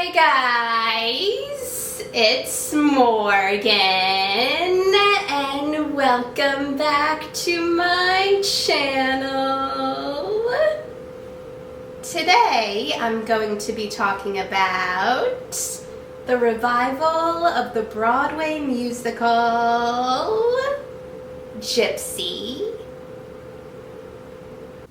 Hi guys, it's Morgan and welcome back to my channel. Today I'm going to be talking about the revival of the Broadway musical Gypsy.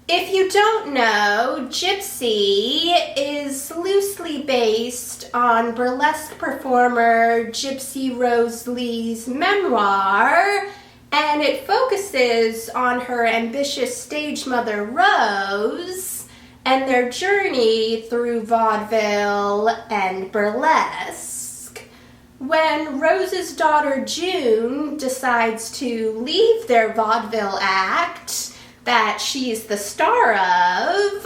If you don't know, Gypsy is loosely based on burlesque performer Gypsy Rose Lee's memoir, and it focuses on her ambitious stage mother Rose and their journey through vaudeville and burlesque. When Rose's daughter June decides to leave their vaudeville act that she's the star of,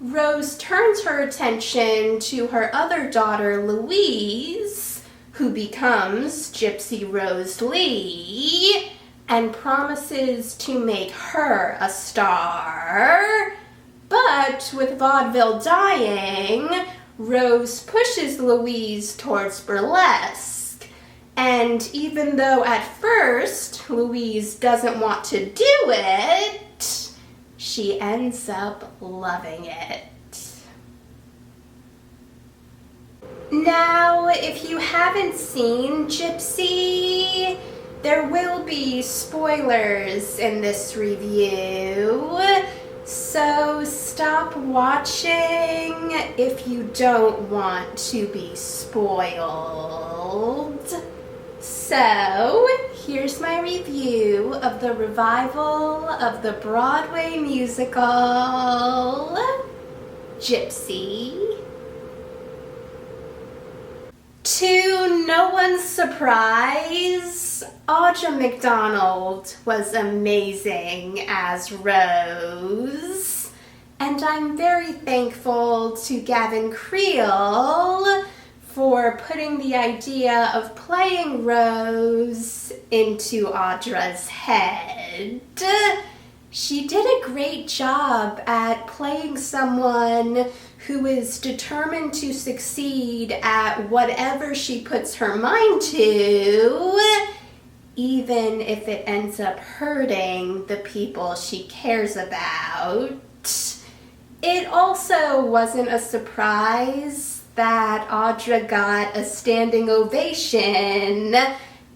Rose turns her attention to her other daughter Louise, who becomes Gypsy Rose Lee, and promises to make her a star. But with vaudeville dying, Rose pushes Louise towards burlesque. And even though at first Louise doesn't want to do it, she ends up loving it. Now, if you haven't seen Gypsy, there will be spoilers in this review, so stop watching if you don't want to be spoiled. So, here's my review of the revival of the Broadway musical Gypsy. To no one's surprise, Audra McDonald was amazing as Rose, and I'm very thankful to Gavin Creel for putting the idea of playing Rose into Audra's head. She did a great job at playing someone who is determined to succeed at whatever she puts her mind to, even if it ends up hurting the people she cares about. It also wasn't a surprise that Audra got a standing ovation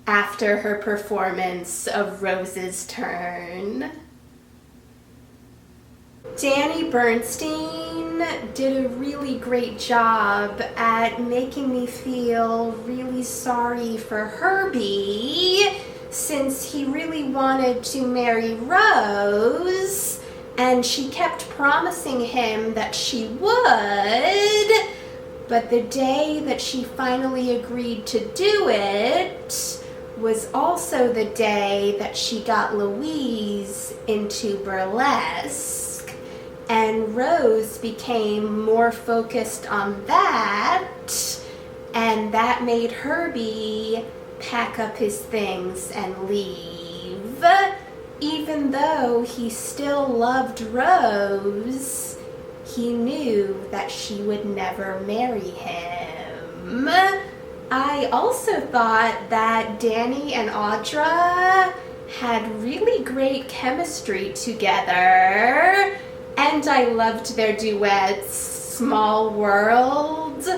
after her performance of Rose's turn. Danny Bernstein did a really great job at making me feel really sorry for Herbie, since he really wanted to marry Rose, and she kept promising him that she would. But the day that she finally agreed to do it was also the day that she got Louise into burlesque, and Rose became more focused on that, and that made Herbie pack up his things and leave. Even though he still loved Rose, he knew that she would never marry him. I also thought that Danny and Audra had really great chemistry together, and I loved their duets Small World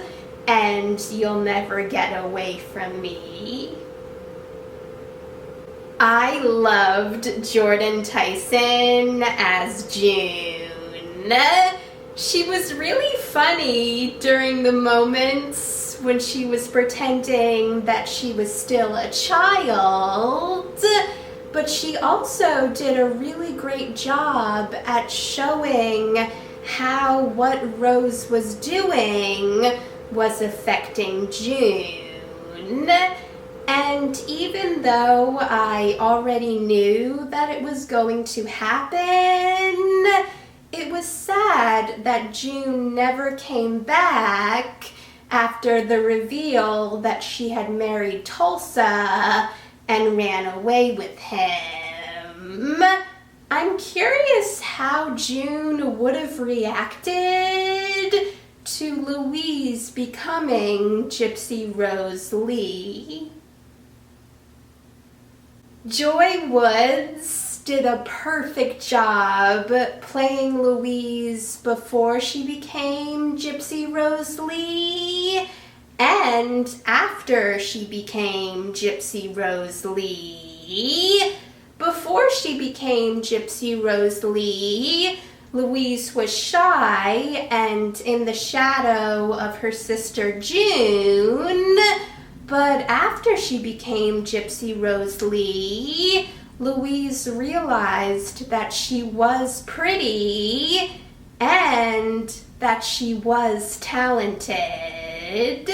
and You'll Never Get Away From Me. I loved Jordan Tyson as June. She was really funny during the moments when she was pretending that she was still a child, but she also did a really great job at showing how what Rose was doing was affecting June. And even though I already knew that it was going to happen, it was sad that June never came back after the reveal that she had married Tulsa and ran away with him. I'm curious how June would have reacted to Louise becoming Gypsy Rose Lee. Joy Woods did a perfect job playing Louise before she became Gypsy Rose Lee and after she became Gypsy Rose Lee. Before she became Gypsy Rose Lee, Louise was shy and in the shadow of her sister June. But after she became Gypsy Rose Lee, Louise realized that she was pretty and that she was talented.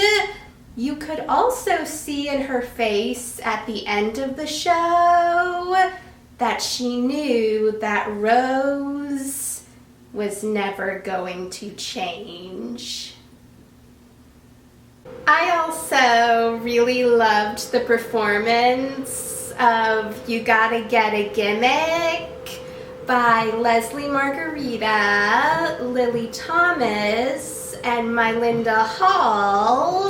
You could also see in her face at the end of the show that she knew that Rose was never going to change. I also really loved the performance of You Gotta Get a Gimmick by Leslie Margarita, Lily Thomas, and Mylinda Hall,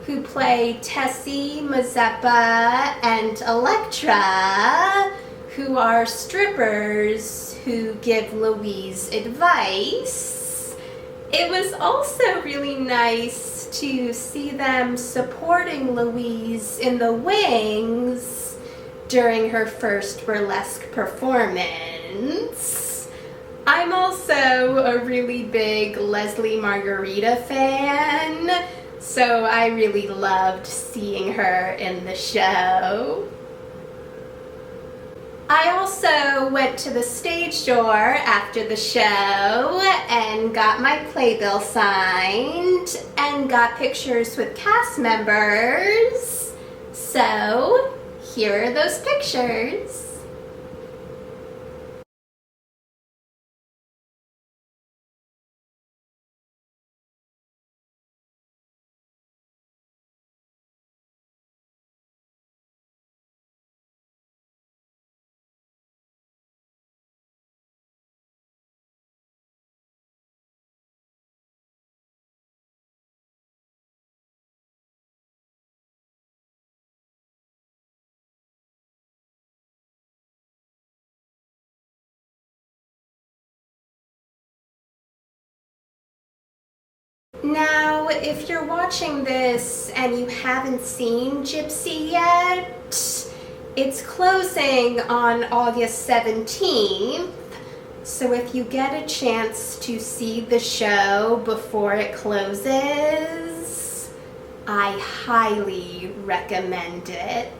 who play Tessie, Mazeppa, and Electra, who are strippers who give Louise advice. It was also really nice to see them supporting Louise in the wings during her first burlesque performance. I'm also a really big Leslie Margarita fan, so I really loved seeing her in the show. I also went to the stage door after the show and got my playbill signed and got pictures with cast members. So, here are those pictures. Now, if you're watching this and you haven't seen Gypsy yet, it's closing on August 17th. So if you get a chance to see the show before it closes, I highly recommend it.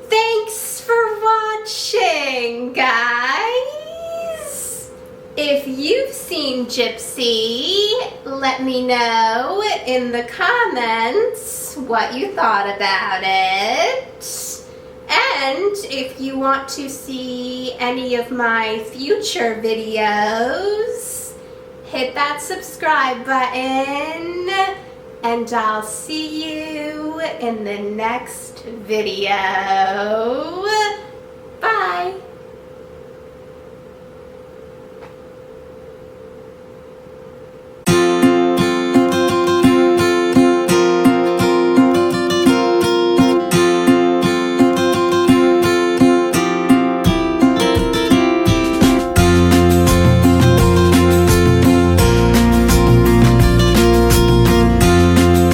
Thanks for watching, guys! If you've seen Gypsy, let me know in the comments what you thought about it. And if you want to see any of my future videos, hit that subscribe button, and I'll see you in the next video. Bye!